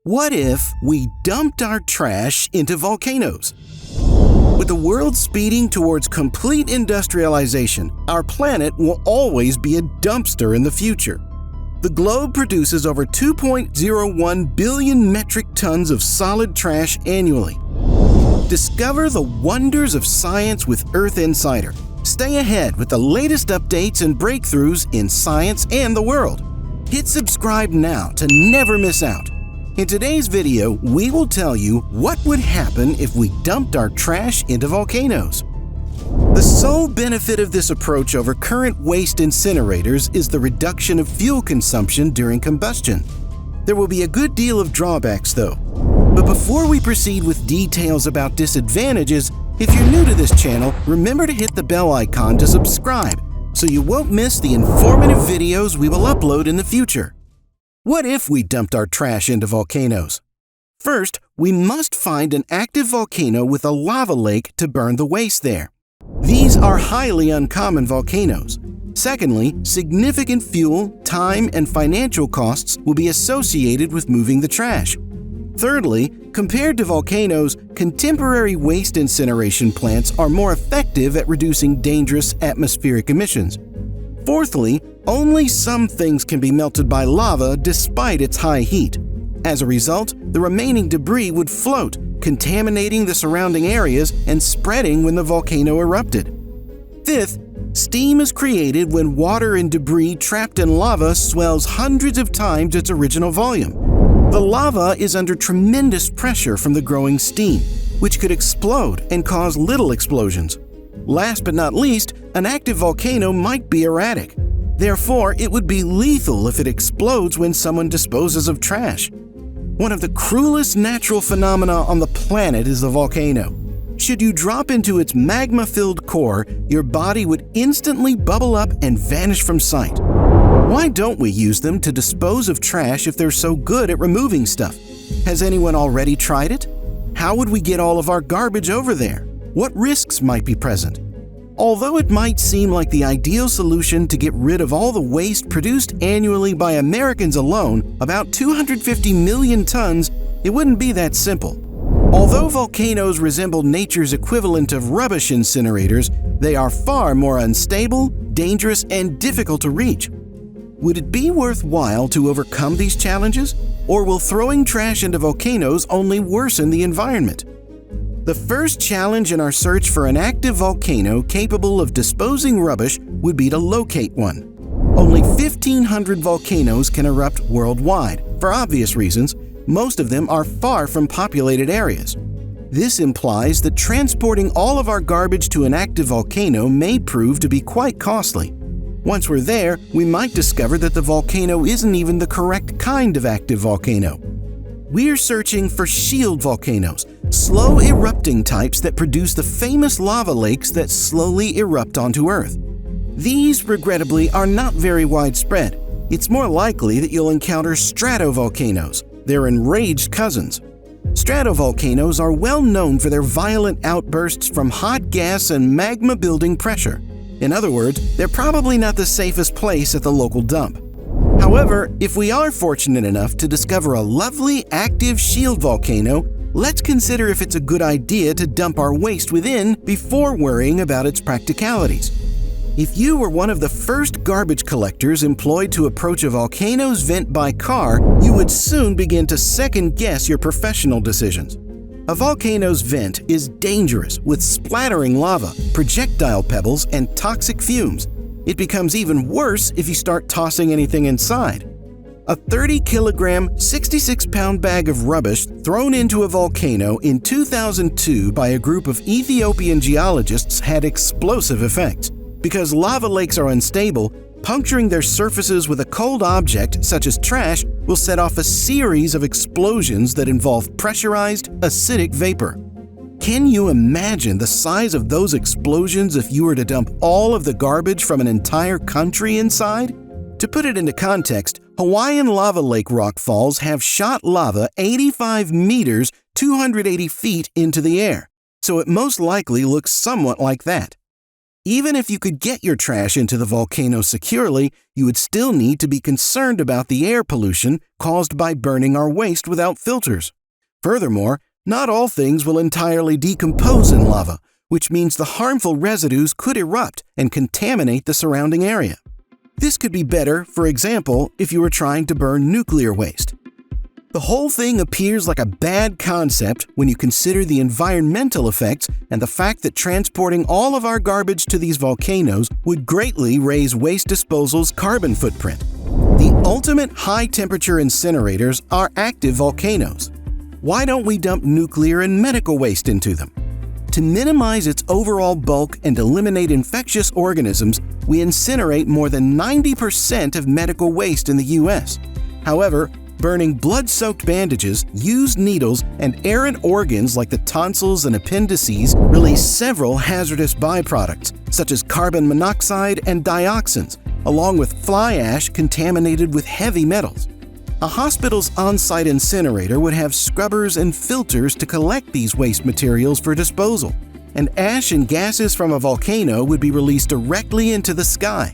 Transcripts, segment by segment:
What if we dumped our trash into volcanoes? With the world speeding towards complete industrialization, our planet will always be a dumpster in the future. The globe produces over 2.01 billion metric tons of solid trash annually. Discover the wonders of science with Earth Insider. Stay ahead with the latest updates and breakthroughs in science and the world. Hit subscribe now to never miss out. In today's video, we will tell you what would happen if we dumped our trash into volcanoes. The sole benefit of this approach over current waste incinerators is the reduction of fuel consumption during combustion. There will be a good deal of drawbacks though. But before we proceed with details about disadvantages, if you're new to this channel, remember to hit the bell icon to subscribe so you won't miss the informative videos we will upload in the future. What if we dumped our trash into volcanoes? First, we must find an active volcano with a lava lake to burn the waste there. These are highly uncommon volcanoes. Secondly, significant fuel, time, and financial costs will be associated with moving the trash. Thirdly, compared to volcanoes, contemporary waste incineration plants are more effective at reducing dangerous atmospheric emissions. Fourthly, only some things can be melted by lava despite its high heat. As a result, the remaining debris would float, contaminating the surrounding areas and spreading when the volcano erupted. Fifth, steam is created when water and debris trapped in lava swells hundreds of times its original volume. The lava is under tremendous pressure from the growing steam, which could explode and cause little explosions. Last but not least, an active volcano might be erratic. Therefore, it would be lethal if it explodes when someone disposes of trash. One of the cruelest natural phenomena on the planet is the volcano. Should you drop into its magma-filled core, your body would instantly bubble up and vanish from sight. Why don't we use them to dispose of trash if they're so good at removing stuff? Has anyone already tried it? How would we get all of our garbage over there? What risks might be present? Although it might seem like the ideal solution to get rid of all the waste produced annually by Americans alone, about 250 million tons, it wouldn't be that simple. Although volcanoes resemble nature's equivalent of rubbish incinerators, they are far more unstable, dangerous, and difficult to reach. Would it be worthwhile to overcome these challenges, or will throwing trash into volcanoes only worsen the environment? The first challenge in our search for an active volcano capable of disposing rubbish would be to locate one. Only 1,500 volcanoes can erupt worldwide. For obvious reasons, most of them are far from populated areas. This implies that transporting all of our garbage to an active volcano may prove to be quite costly. Once we're there, we might discover that the volcano isn't even the correct kind of active volcano. We're searching for shield volcanoes, slow erupting types that produce the famous lava lakes that slowly erupt onto Earth. These, regrettably, are not very widespread. It's more likely that you'll encounter stratovolcanoes, their enraged cousins. Stratovolcanoes are well known for their violent outbursts from hot gas and magma building pressure. In other words, they're probably not the safest place at the local dump. However, if we are fortunate enough to discover a lovely, active shield volcano, let's consider if it's a good idea to dump our waste within before worrying about its practicalities. If you were one of the first garbage collectors employed to approach a volcano's vent by car, you would soon begin to second-guess your professional decisions. A volcano's vent is dangerous with splattering lava, projectile pebbles, and toxic fumes. It becomes even worse if you start tossing anything inside. A 30-kilogram, 66-pound bag of rubbish thrown into a volcano in 2002 by a group of Ethiopian geologists had explosive effects. Because lava lakes are unstable, puncturing their surfaces with a cold object, such as trash, will set off a series of explosions that involve pressurized, acidic vapor. Can you imagine the size of those explosions if you were to dump all of the garbage from an entire country inside? To put it into context, Hawaiian lava lake rock falls have shot lava 85 meters, 280 feet into the air, so it most likely looks somewhat like that. Even if you could get your trash into the volcano securely, you would still need to be concerned about the air pollution caused by burning our waste without filters. Furthermore, not all things will entirely decompose in lava, which means the harmful residues could erupt and contaminate the surrounding area. This could be better, for example, if you were trying to burn nuclear waste. The whole thing appears like a bad concept when you consider the environmental effects and the fact that transporting all of our garbage to these volcanoes would greatly raise waste disposal's carbon footprint. The ultimate high-temperature incinerators are active volcanoes. Why don't we dump nuclear and medical waste into them? To minimize its overall bulk and eliminate infectious organisms, we incinerate more than 90% of medical waste in the U.S. However, burning blood-soaked bandages, used needles, and errant organs like the tonsils and appendices release several hazardous byproducts, such as carbon monoxide and dioxins, along with fly ash contaminated with heavy metals. A hospital's on-site incinerator would have scrubbers and filters to collect these waste materials for disposal, and ash and gases from a volcano would be released directly into the sky.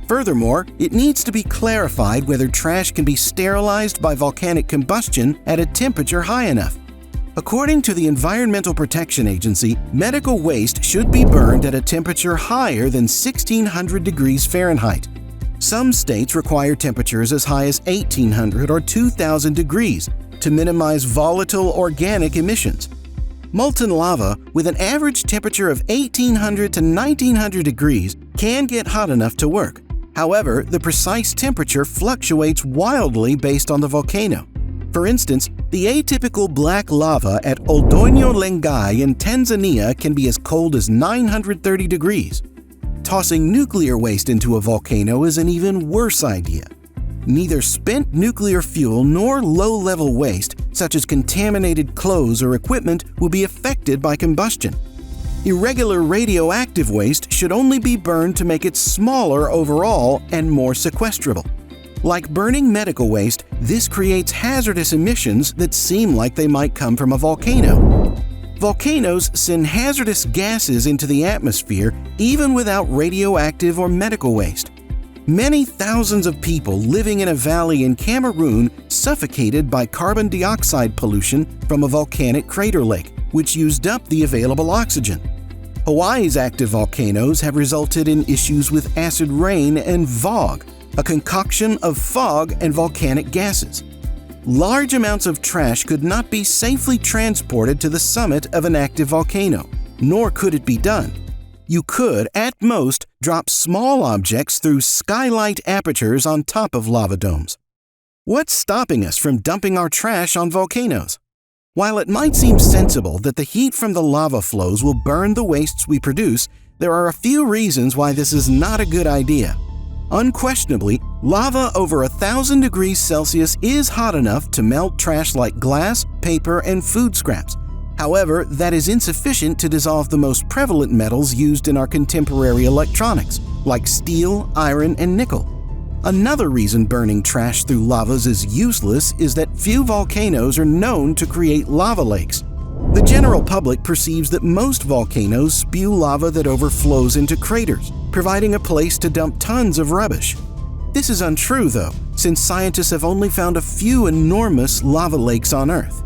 Furthermore, it needs to be clarified whether trash can be sterilized by volcanic combustion at a temperature high enough. According to the Environmental Protection Agency, medical waste should be burned at a temperature higher than 1600 degrees Fahrenheit. Some states require temperatures as high as 1800 or 2000 degrees to minimize volatile organic emissions. Molten lava, with an average temperature of 1800 to 1900 degrees, can get hot enough to work. However, the precise temperature fluctuates wildly based on the volcano. For instance, the atypical black lava at Oldonyo Lengai in Tanzania can be as cold as 930 degrees. Tossing nuclear waste into a volcano is an even worse idea. Neither spent nuclear fuel nor low-level waste, such as contaminated clothes or equipment, will be affected by combustion. Irregular radioactive waste should only be burned to make it smaller overall and more sequestrable. Like burning medical waste, this creates hazardous emissions that seem like they might come from a volcano. Volcanoes send hazardous gases into the atmosphere even without radioactive or medical waste. Many thousands of people living in a valley in Cameroon suffocated by carbon dioxide pollution from a volcanic crater lake, which used up the available oxygen. Hawaii's active volcanoes have resulted in issues with acid rain and VOG, a concoction of fog and volcanic gases. Large amounts of trash could not be safely transported to the summit of an active volcano, nor could it be done. You could, at most, drop small objects through skylight apertures on top of lava domes. What's stopping us from dumping our trash on volcanoes? While it might seem sensible that the heat from the lava flows will burn the wastes we produce, there are a few reasons why this is not a good idea. Unquestionably, lava over 1,000 degrees Celsius is hot enough to melt trash like glass, paper, and food scraps. However, that is insufficient to dissolve the most prevalent metals used in our contemporary electronics, like steel, iron, and nickel. Another reason burning trash through lavas is useless is that few volcanoes are known to create lava lakes. The general public perceives that most volcanoes spew lava that overflows into craters, providing a place to dump tons of rubbish. This is untrue, though, since scientists have only found a few enormous lava lakes on Earth.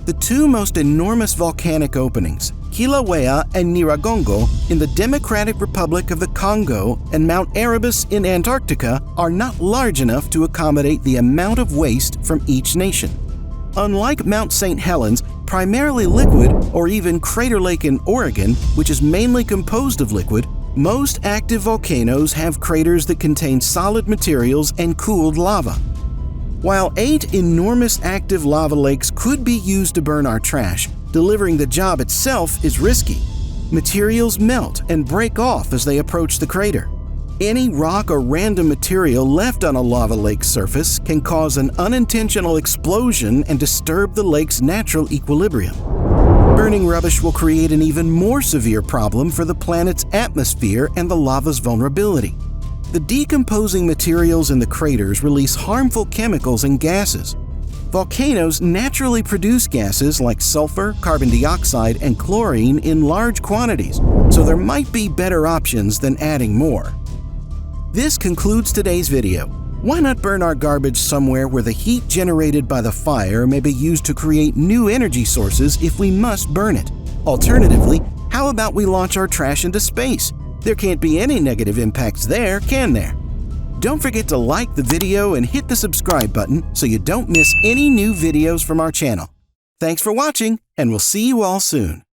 The two most enormous volcanic openings, Kilauea and Nyiragongo in the Democratic Republic of the Congo and Mount Erebus in Antarctica, are not large enough to accommodate the amount of waste from each nation. Unlike Mount St. Helens, primarily liquid, or even Crater Lake in Oregon, which is mainly composed of liquid, most active volcanoes have craters that contain solid materials and cooled lava. While 8 enormous active lava lakes could be used to burn our trash, delivering the job itself is risky. Materials melt and break off as they approach the crater. Any rock or random material left on a lava lake's surface can cause an unintentional explosion and disturb the lake's natural equilibrium. Burning rubbish will create an even more severe problem for the planet's atmosphere and the lava's vulnerability. The decomposing materials in the craters release harmful chemicals and gases. Volcanoes naturally produce gases like sulfur, carbon dioxide, and chlorine in large quantities, so there might be better options than adding more. This concludes today's video. Why not burn our garbage somewhere where the heat generated by the fire may be used to create new energy sources if we must burn it? Alternatively, how about we launch our trash into space? There can't be any negative impacts there, can there? Don't forget to like the video and hit the subscribe button so you don't miss any new videos from our channel. Thanks for watching, and we'll see you all soon.